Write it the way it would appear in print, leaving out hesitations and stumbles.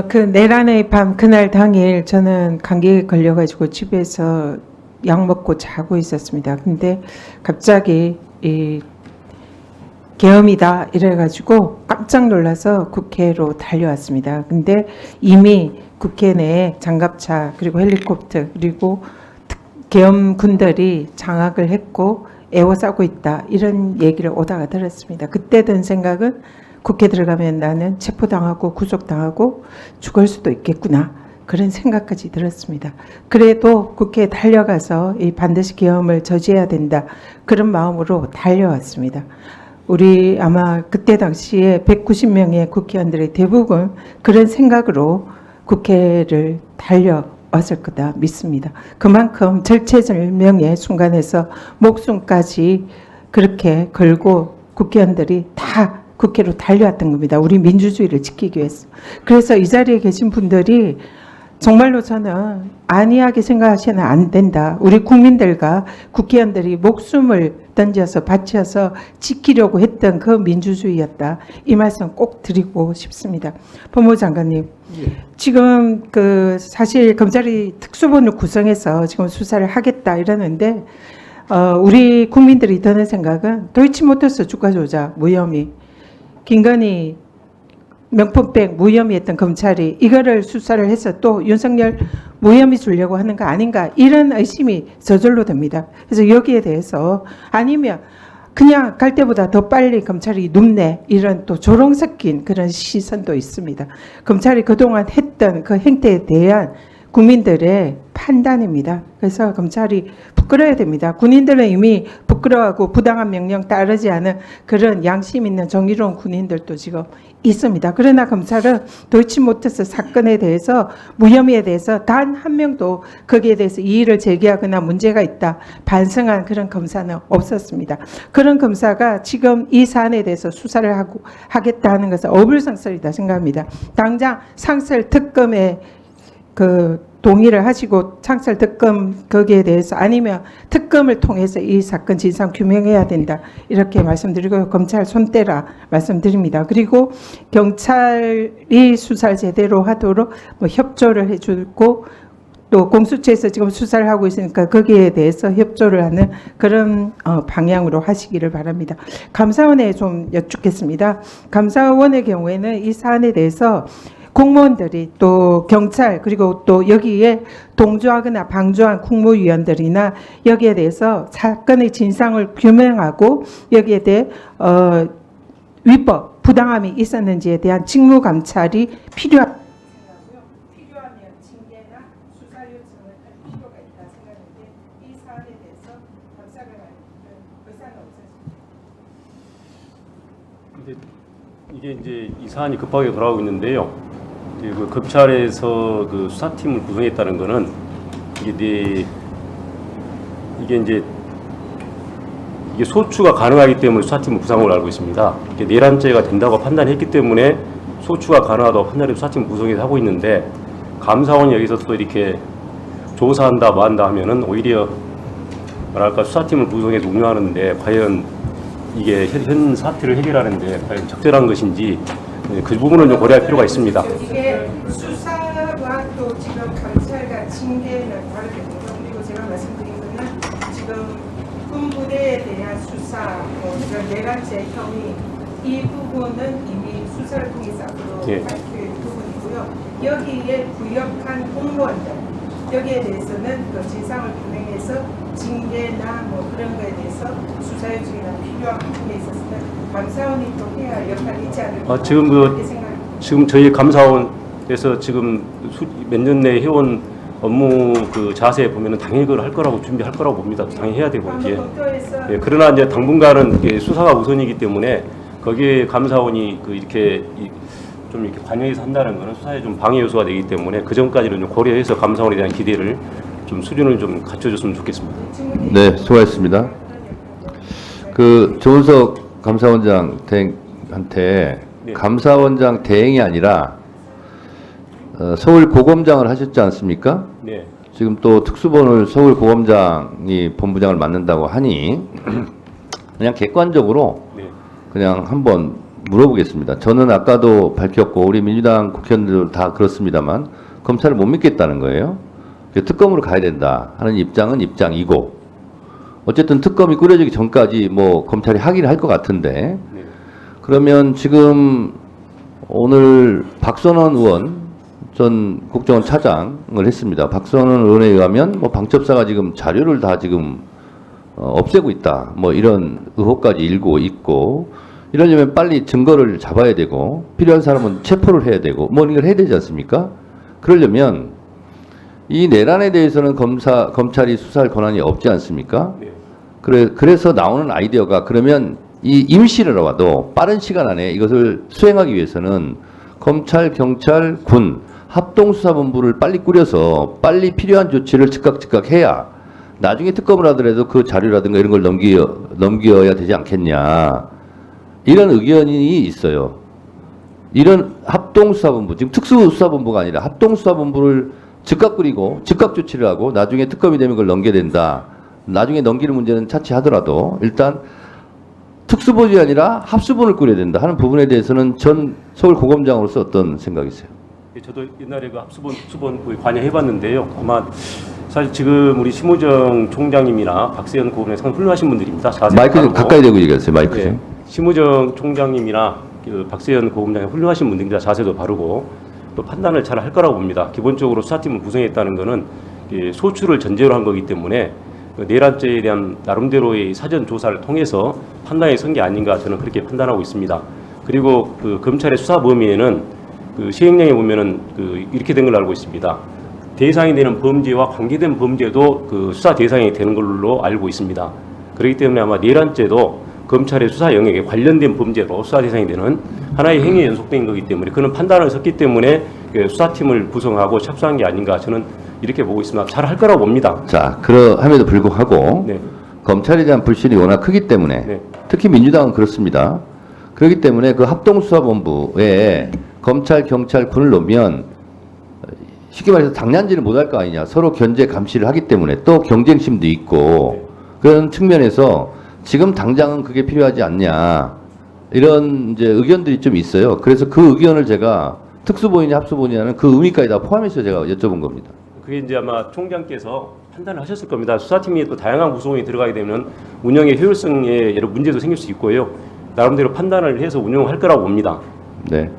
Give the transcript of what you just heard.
그 내란의 밤 그날 당일 저는 감기에 걸려가지고 집에서 약 먹고 자고 있었습니다. 근데 갑자기 이 계엄이다 이래가지고 깜짝 놀라서 국회로 달려왔습니다. 근데 이미 국회 내에 장갑차 그리고 헬리콥터 그리고 계엄군들이 장악을 했고 에워싸고 있다 이런 얘기를 오다가 들었습니다. 그때 든 생각은 국회 들어가면 나는 체포당하고 구속당하고 죽을 수도 있겠구나 그런 생각까지 들었습니다. 그래도 국회에 달려가서 이 반드시 계엄을 저지해야 된다 그런 마음으로 달려왔습니다. 우리 아마 그때 당시에 190명의 국회의원들의 대부분 그런 생각으로 국회를 달려왔을 거다 믿습니다. 그만큼 절체절명의 순간에서 목숨까지 그렇게 걸고 국회의원들이 다 국회로 달려왔던 겁니다. 우리 민주주의를 지키기 위해서. 그래서 이 자리에 계신 분들이 정말로 저는 안이하게 생각하시면 안 된다. 우리 국민들과 국회의원들이 목숨을 던져서 바쳐서 지키려고 했던 그 민주주의였다. 이 말씀 꼭 드리고 싶습니다. 법무부 장관님, 지금 사실 검찰이 특수본을 구성해서 지금 수사를 하겠다 이러는데 우리 국민들이 드는 생각은 도이치모터스 주가 조작 무혐의, 김건희 명품백 무혐의했던 검찰이 이거를 수사를 해서 또 윤석열 무혐의 주려고 하는 거 아닌가 이런 의심이 저절로 듭니다. 그래서 여기에 대해서 아니면 그냥 갈 때보다 더 빨리 검찰이 눕네 이런 또 조롱 섞인 그런 시선도 있습니다. 검찰이 그동안 했던 그 행태에 대한 국민들의 판단입니다. 그래서 검찰이 부끄러워야 됩니다. 군인들은 이미 부끄러워하고 부당한 명령 따르지 않은 그런 양심 있는 정의로운 군인들도 지금 있습니다. 그러나 검찰은 도이치모터스 사건에 대해서 무혐의에 대해서 단 한 명도 거기에 대해서 이의를 제기하거나 문제가 있다 반성한 그런 검사는 없었습니다. 그런 검사가 지금 이 사안에 대해서 수사를 하겠다 하는 것은 어불성설이다 생각합니다. 당장 상설 특검에 동의를 하시고 창설 특검 거기에 대해서 아니면 특검을 통해서 이 사건 진상 규명해야 된다 이렇게 말씀드리고 검찰 손 떼라 말씀드립니다. 그리고 경찰이 수사를 제대로 하도록 협조를 해주고 또 공수처에서 지금 수사를 하고 있으니까 거기에 대해서 협조를 하는 그런 방향으로 하시기를 바랍니다. 감사원에 좀 여쭙겠습니다. 감사원의 경우에는 이 사안에 대해서 공무원들이 또 경찰 그리고 또 여기에 동조하거나 방조한 국무위원들이나 여기에 대해서 사건의 진상을 규명하고 여기에 대해 위법 부당함이 있었는지에 대한 직무 감찰이 필요하면 징계나 수사 요청을 할 필요가 있다 생각하는데 이 사안에 대해서 감사를 하는 의사는 없으십니까? 이게 이제 이 사안이 급하게 돌아오고 있는데요. 그 검찰에서 그 수사팀을 구성했다는 거는 이게 소추가 가능하기 때문에 수사팀을 구성한 걸로 알고 있습니다. 이게 내란죄가 된다고 판단했기 때문에 소추가 가능하다고 판단해서 수사팀을 구성해서 하고 있는데 감사원이 여기서 또 이렇게 조사한다 뭐한다 하면은 오히려 뭐랄까 수사팀을 구성해서 운영하는데 과연 이게 현 사태를 해결하는데 과연 적절한 것인지 그 부분은 좀 고려할 필요가 있습니다. 이게 수사와 또 지금 감찰과 징계는 다르거든요. 그리고 제가 말씀드린 거는 지금 군부대에 대한 수사, 이런 내란죄 혐의 이 부분은 이미 수사를 통해서 앞으로 밝힐 부분이고요. 여기에 부역한 공무원들 여기에 대해서는 그 진상을 규명해서 징계나 그런 거에 대해서 수사 요청이나 필요한 부분에 있어서는 감사원이 또 해야 할 역할이 있지 않을까. 지금 저희 감사원에서 지금 몇 년 내에 해온 업무 자세에 보면은 당연히 그걸 할 거라고 준비할 거라고 봅니다. 당연히 해야 되고 그러나 이제 당분간은 수사가 우선이기 때문에 거기에 감사원이 이렇게 좀 이렇게 관여해서 한다는 것은 수사에 좀 방해 요소가 되기 때문에 그 전까지는 좀 고려해서 감사원에 대한 기대를 좀 수준을 좀 갖춰줬으면 좋겠습니다. 네, 수고하셨습니다. 조은석 감사원장 대행한테 감사원장 대행이 아니라 서울 고검장을 하셨지 않습니까? 네. 지금 또 특수본을 서울 고검장이 본부장을 맡는다고 하니 그냥 객관적으로 그냥 한번 물어보겠습니다. 저는 아까도 밝혔고 우리 민주당 국회의원들 다 그렇습니다만 검찰을 못 믿겠다는 거예요. 특검으로 가야 된다 하는 입장은 입장이고 어쨌든 특검이 꾸려지기 전까지 뭐 검찰이 하기는 할 것 같은데 네. 그러면 지금 오늘 박선원 의원 전 국정원 차장을 했습니다. 박선원 의원에 의하면 뭐 방첩사가 지금 자료를 다 지금 없애고 있다. 뭐 이런 의혹까지 일고 있고 이러려면 빨리 증거를 잡아야 되고 필요한 사람은 체포를 해야 되고 뭐 이걸 해야 되지 않습니까? 그러려면 이 내란에 대해서는 검찰이 수사할 권한이 없지 않습니까? 네. 그래서 나오는 아이디어가 그러면 이 임시로라도 빠른 시간 안에 이것을 수행하기 위해서는 검찰, 경찰, 군 합동수사본부를 빨리 꾸려서 빨리 필요한 조치를 즉각 해야 나중에 특검을 하더라도 그 자료라든가 이런 걸 넘겨야 되지 않겠냐 이런 의견이 있어요. 이런 합동수사본부 지금 특수수사본부가 아니라 합동수사본부를 즉각 꾸리고 즉각 조치를 하고 나중에 특검이 되면 그걸 넘겨야 된다. 나중에 넘기는 문제는 차치하더라도 일단 특수본이 아니라 합수본을 꾸려야 된다 하는 부분에 대해서는 전 서울고검장으로서 어떤 생각이세요? 예, 저도 옛날에 그 합수본, 특수본 거의 관여해봤는데요. 아마 사실 지금 우리 심우정 총장님이나 박세현 고검장이 상당히 훌륭하신 분들입니다. 마이크 좀 가까이 대고 얘기하세요. 마이크 좀. 예, 심우정 총장님이나 그 박세현 고검장이 훌륭하신 분들입니다. 자세도 바르고 또 판단을 잘 할 거라고 봅니다. 기본적으로 수사팀을 구성했다는 것은 소추를 전제로 한 거기 때문에 그 내란죄에 대한 나름대로의 사전 조사를 통해서 판단이 선 게 아닌가 저는 그렇게 판단하고 있습니다. 그리고 그 검찰의 수사 범위에는 그 시행령에 보면은 그 이렇게 된 걸로 알고 있습니다. 대상이 되는 범죄와 관계된 범죄도 그 수사 대상이 되는 걸로 알고 있습니다. 그렇기 때문에 아마 내란죄도 검찰의 수사 영역에 관련된 범죄로 수사 대상이 되는 하나의 행위에 연속된 거기 때문에 그런 판단을 섰기 때문에 그 수사팀을 구성하고 착수한 게 아닌가 저는 이렇게 보고 있습니다. 잘 할 거라고 봅니다. 자, 그러함에도 불구하고 네. 검찰에 대한 불신이 워낙 크기 때문에 네. 특히 민주당은 그렇습니다. 그렇기 때문에 그 합동수사본부에 검찰, 경찰, 군을 놓으면 쉽게 말해서 당량질을 못할 거 아니냐. 서로 견제 감시를 하기 때문에 또 경쟁심도 있고 그런 측면에서 지금 당장은 그게 필요하지 않냐. 이런 이제 의견들이 좀 있어요. 그래서 그 의견을 제가 특수본이냐 합수본이냐는 그 의미까지 다 포함해서 제가 여쭤본 겁니다. 그게 이제 아마 총장께서 판단을 하셨을 겁니다. 수사팀이 또 다양한 구성이 들어가게 되면 운영의 효율성에 여러 문제도 생길 수 있고요. 나름대로 판단을 해서 운영할 거라고 봅니다. 네.